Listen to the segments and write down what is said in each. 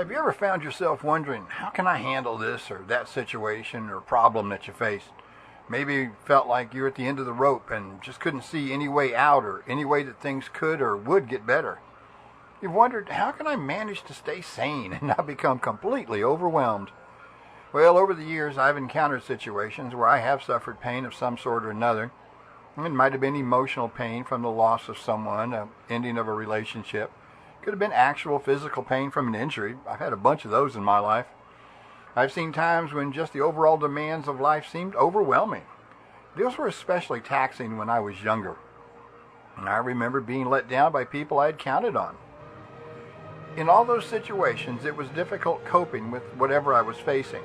Have you ever found yourself wondering, how can I handle this or that situation or problem that you faced? Maybe felt like you're at the end of the rope and just couldn't see any way out or any way that things could or would get better. You've wondered, how can I manage to stay sane and not become completely overwhelmed? Well, over the years, I've encountered situations where I have suffered pain of some sort or another. It might have been emotional pain from the loss of someone, an ending of a relationship. Could have been actual physical pain from an injury. I've had a bunch of those in my life. I've seen times when just the overall demands of life seemed overwhelming. Those were especially taxing when I was younger. And I remember being let down by people I had counted on. In all those situations, it was difficult coping with whatever I was facing.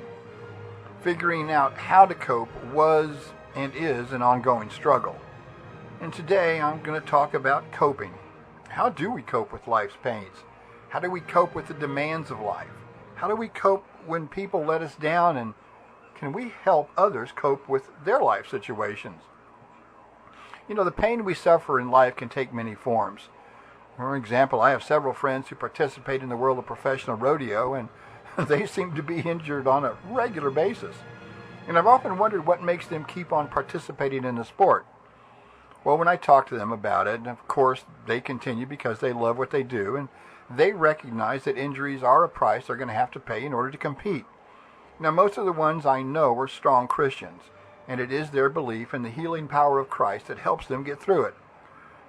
Figuring out how to cope was and is an ongoing struggle. And today I'm going to talk about coping. How do we cope with life's pains? How do we cope with the demands of life? How do we cope when people let us down, and can we help others cope with their life situations? You know, the pain we suffer in life can take many forms. For example, I have several friends who participate in the world of professional rodeo, and they seem to be injured on a regular basis. And I've often wondered what makes them keep on participating in the sport. Well, when I talk to them about it, of course, they continue because they love what they do, and they recognize that injuries are a price they're going to have to pay in order to compete. Now, most of the ones I know are strong Christians, and it is their belief in the healing power of Christ that helps them get through it.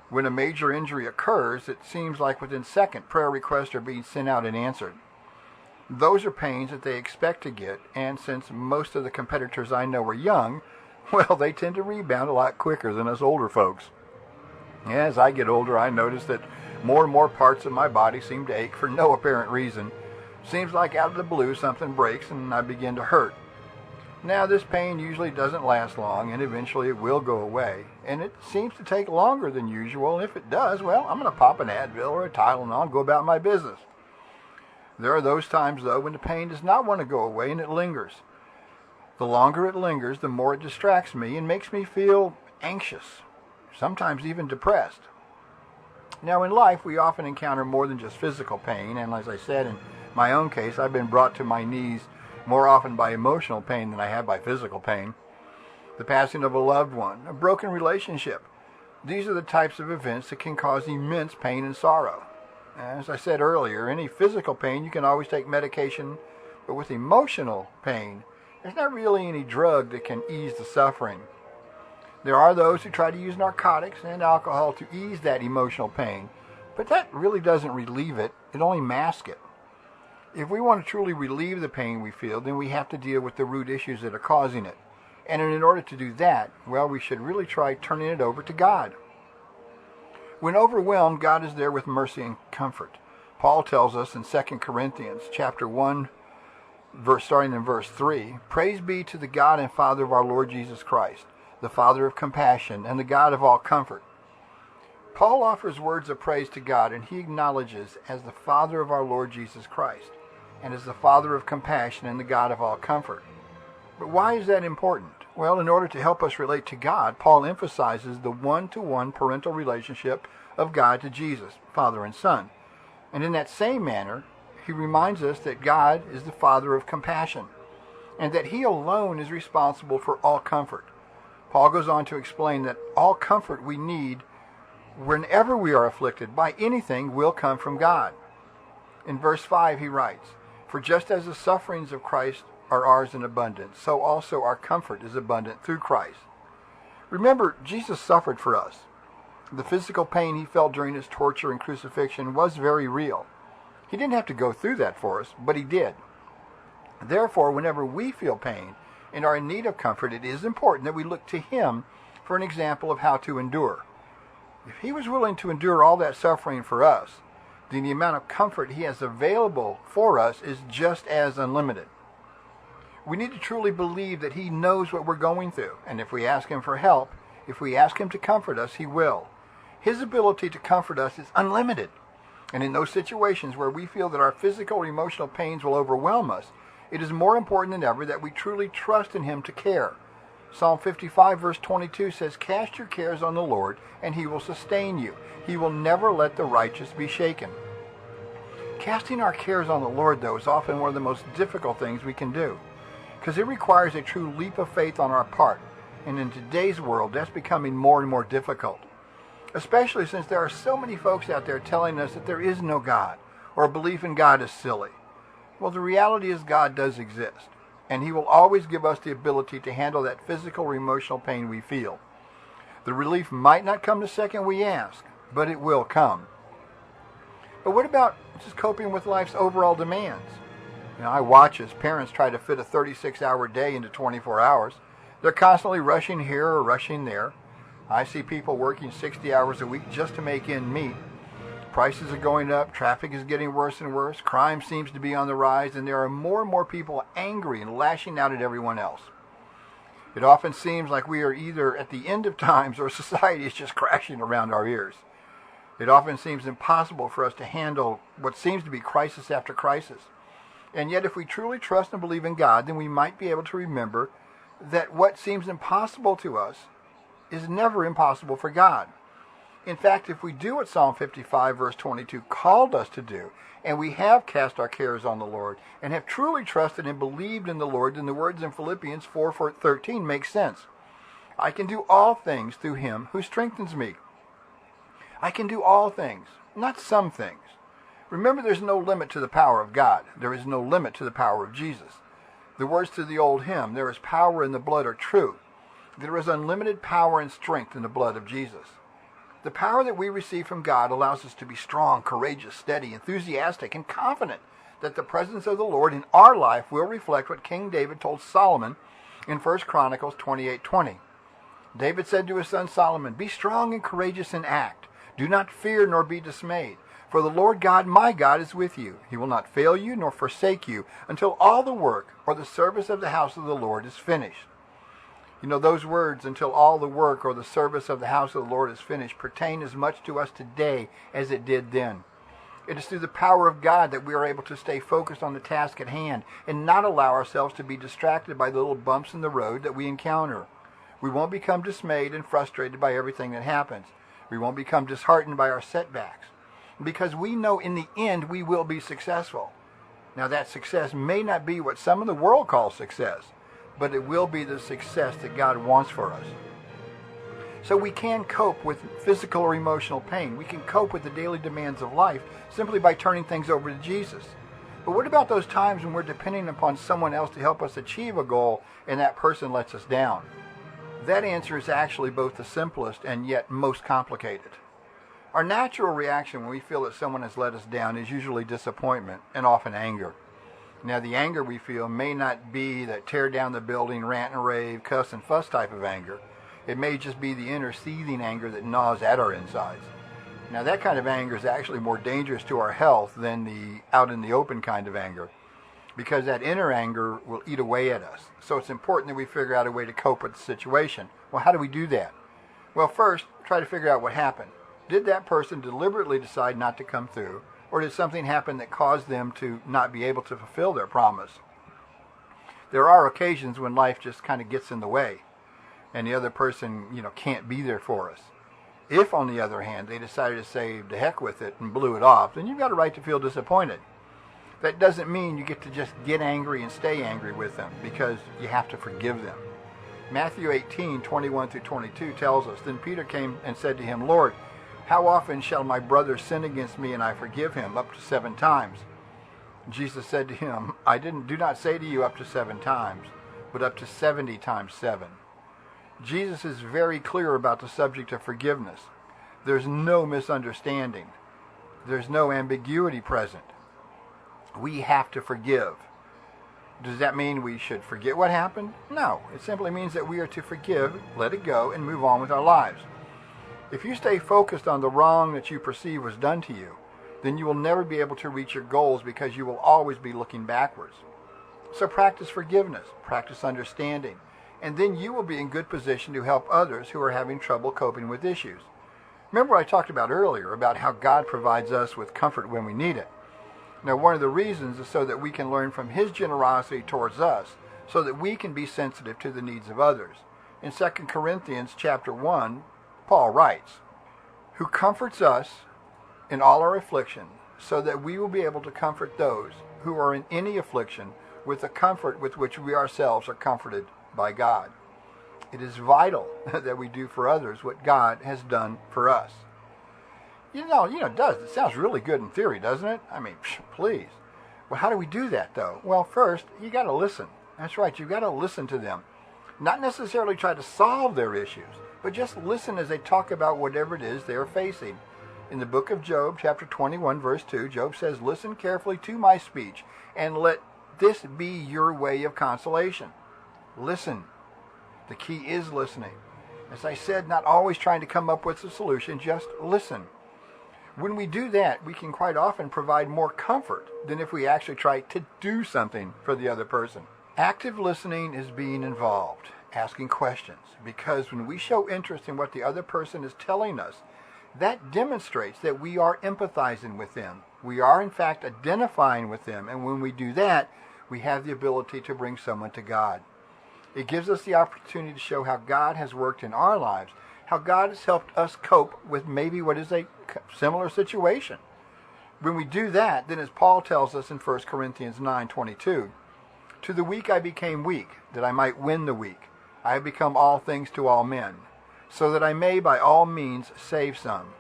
When a major injury occurs, it seems like within seconds, prayer requests are being sent out and answered. Those are pains that they expect to get, and since most of the competitors I know are young, well, they tend to rebound a lot quicker than us older folks. As I get older, I notice that more and more parts of my body seem to ache for no apparent reason. Seems like out of the blue something breaks and I begin to hurt. Now, this pain usually doesn't last long, and eventually it will go away. And it seems to take longer than usual, and if it does, well, I'm going to pop an Advil or a Tylenol and go about my business. There are those times, though, when the pain does not want to go away and it lingers. The longer it lingers, the more it distracts me and makes me feel anxious, sometimes even depressed. Now, in life, we often encounter more than just physical pain, and as I said, in my own case, I've been brought to my knees more often by emotional pain than I have by physical pain. The passing of a loved one, a broken relationship. These are the types of events that can cause immense pain and sorrow. As I said earlier, any physical pain, you can always take medication, but with emotional pain, there's not really any drug that can ease the suffering. There are those who try to use narcotics and alcohol to ease that emotional pain, but that really doesn't relieve it, it only masks it. If we want to truly relieve the pain we feel, then we have to deal with the root issues that are causing it. And in order to do that, well, we should really try turning it over to God. When overwhelmed, God is there with mercy and comfort. Paul tells us in 2 Corinthians chapter 1, starting in verse 3, "Praise be to the God and Father of our Lord Jesus Christ, the Father of compassion and the God of all comfort." Paul offers words of praise to God, and he acknowledges as the Father of our Lord Jesus Christ, and as the Father of compassion and the God of all comfort. But why is that important? Well, in order to help us relate to God, Paul emphasizes the one-to-one parental relationship of God to Jesus, Father and Son. And in that same manner, he reminds us that God is the Father of compassion, and that he alone is responsible for all comfort. Paul goes on to explain that all comfort we need whenever we are afflicted by anything will come from God. In verse 5 he writes, "For just as the sufferings of Christ are ours in abundance, so also our comfort is abundant through Christ." Remember, Jesus suffered for us. The physical pain he felt during his torture and crucifixion was very real. He didn't have to go through that for us, but he did. Therefore, whenever we feel pain and are in need of comfort, it is important that we look to him for an example of how to endure. If he was willing to endure all that suffering for us, then the amount of comfort he has available for us is just as unlimited. We need to truly believe that he knows what we're going through, and if we ask him for help, if we ask him to comfort us, he will. His ability to comfort us is unlimited. And in those situations where we feel that our physical or emotional pains will overwhelm us, it is more important than ever that we truly trust in him to care. Psalm 55 verse 22 says, "Cast your cares on the Lord, and he will sustain you. He will never let the righteous be shaken." Casting our cares on the Lord, though, is often one of the most difficult things we can do, because it requires a true leap of faith on our part, and in today's world, that's becoming more and more difficult, especially since there are so many folks out there telling us that there is no God, or a belief in God is silly. Well, the reality is God does exist, and He will always give us the ability to handle that physical or emotional pain we feel. The relief might not come the second we ask, but it will come. But what about just coping with life's overall demands? I watch as parents try to fit a 36-hour day into 24 hours. They're constantly rushing here or rushing there. I see people working 60 hours a week just to make ends meet. Prices are going up, traffic is getting worse and worse, crime seems to be on the rise, and there are more and more people angry and lashing out at everyone else. It often seems like we are either at the end of times or society is just crashing around our ears. It often seems impossible for us to handle what seems to be crisis after crisis. And yet if we truly trust and believe in God, then we might be able to remember that what seems impossible to us is never impossible for God. In fact, if we do what Psalm 55 verse 22 called us to do, and we have cast our cares on the Lord, and have truly trusted and believed in the Lord, then the words in Philippians 4:13 make sense. I can do all things through Him who strengthens me. I can do all things, not some things. Remember, there's no limit to the power of God. There is no limit to the power of Jesus. The words to the old hymn, "There is power in the blood," are true. There is unlimited power and strength in the blood of Jesus. The power that we receive from God allows us to be strong, courageous, steady, enthusiastic, and confident that the presence of the Lord in our life will reflect what King David told Solomon in 1 Chronicles 28:20. David said to his son Solomon, "Be strong and courageous in act. Do not fear nor be dismayed. For the Lord God, my God, is with you. He will not fail you nor forsake you until all the work or the service of the house of the Lord is finished." Those words, "until all the work or the service of the house of the Lord is finished," pertain as much to us today as it did then. It is through the power of God that we are able to stay focused on the task at hand and not allow ourselves to be distracted by the little bumps in the road that we encounter. We won't become dismayed and frustrated by everything that happens. We won't become disheartened by our setbacks, because we know in the end we will be successful. Now, that success may not be what some in the world call success, but it will be the success that God wants for us. So we can cope with physical or emotional pain. We can cope with the daily demands of life simply by turning things over to Jesus. But what about those times when we're depending upon someone else to help us achieve a goal and that person lets us down? That answer is actually both the simplest and yet most complicated. Our natural reaction when we feel that someone has let us down is usually disappointment and often anger. Now, the anger we feel may not be that tear down the building, rant and rave, cuss and fuss type of anger. It may just be the inner seething anger that gnaws at our insides. Now, that kind of anger is actually more dangerous to our health than the out in the open kind of anger, because that inner anger will eat away at us. So it's important that we figure out a way to cope with the situation. Well, how do we do that? Well, first, try to figure out what happened. Did that person deliberately decide not to come through, or did something happen that caused them to not be able to fulfill their promise? There are occasions when life just kind of gets in the way, and the other person, can't be there for us. If, on the other hand, they decided to say the heck with it and blew it off, then you've got a right to feel disappointed. That doesn't mean you get to just get angry and stay angry with them, because you have to forgive them. Matthew 18:21-22 tells us, "Then Peter came and said to him, 'Lord, how often shall my brother sin against me and I forgive him? Up to 7 times. Jesus said to him, do not say to you up to 7 times, but up to 70 times 7. Jesus is very clear about the subject of forgiveness. There's no misunderstanding. There's no ambiguity present. We have to forgive. Does that mean we should forget what happened? No. It simply means that we are to forgive, let it go, and move on with our lives. If you stay focused on the wrong that you perceive was done to you, then you will never be able to reach your goals, because you will always be looking backwards. So practice forgiveness, practice understanding, and then you will be in good position to help others who are having trouble coping with issues. Remember I talked about earlier about how God provides us with comfort when we need it. Now, one of the reasons is so that we can learn from His generosity towards us, so that we can be sensitive to the needs of others. In 2 Corinthians chapter 1, Paul writes, "Who comforts us in all our affliction, so that we will be able to comfort those who are in any affliction with the comfort with which we ourselves are comforted by God. It is vital that we do for others what God has done for us. It does. It sounds really good in theory, doesn't it? I mean, please. Well, how do we do that, though? Well, first, you got to listen. That's right. You've got to listen to them. Not necessarily try to solve their issues, but just listen as they talk about whatever it is they are facing. In the book of Job, chapter 21, verse 2, Job says, "Listen carefully to my speech, and let this be your way of consolation." Listen. The key is listening. As I said, not always trying to come up with a solution, just listen. When we do that, we can quite often provide more comfort than if we actually try to do something for the other person. Active listening is being involved, asking questions, because when we show interest in what the other person is telling us, that demonstrates that we are empathizing with them. We are, in fact, identifying with them, and when we do that, we have the ability to bring someone to God. It gives us the opportunity to show how God has worked in our lives, how God has helped us cope with maybe what is a similar situation. When we do that, then as Paul tells us in 1 Corinthians 9:22, "To the weak I became weak, that I might win the weak. I have become all things to all men, so that I may by all means save some."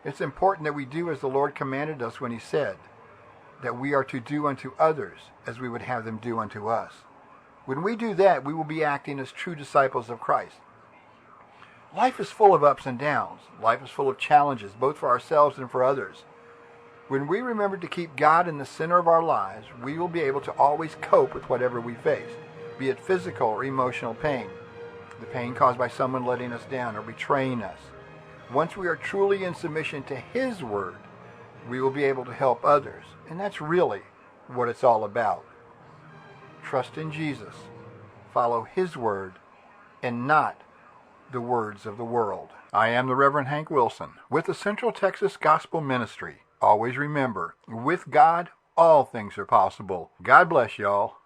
It's important that we do as the Lord commanded us when he said that we are to do unto others as we would have them do unto us. When we do that, we will be acting as true disciples of Christ. Life is full of ups and downs. Life is full of challenges, both for ourselves and for others. When we remember to keep God in the center of our lives, we will be able to always cope with whatever we face, be it physical or emotional pain, the pain caused by someone letting us down or betraying us. Once we are truly in submission to his word, we will be able to help others, and that's really what it's all about. Trust in Jesus, follow his word, and not the words of the world. I am the Reverend Hank Wilson with the Central Texas Gospel Ministry. Always remember, with God, all things are possible. God bless y'all.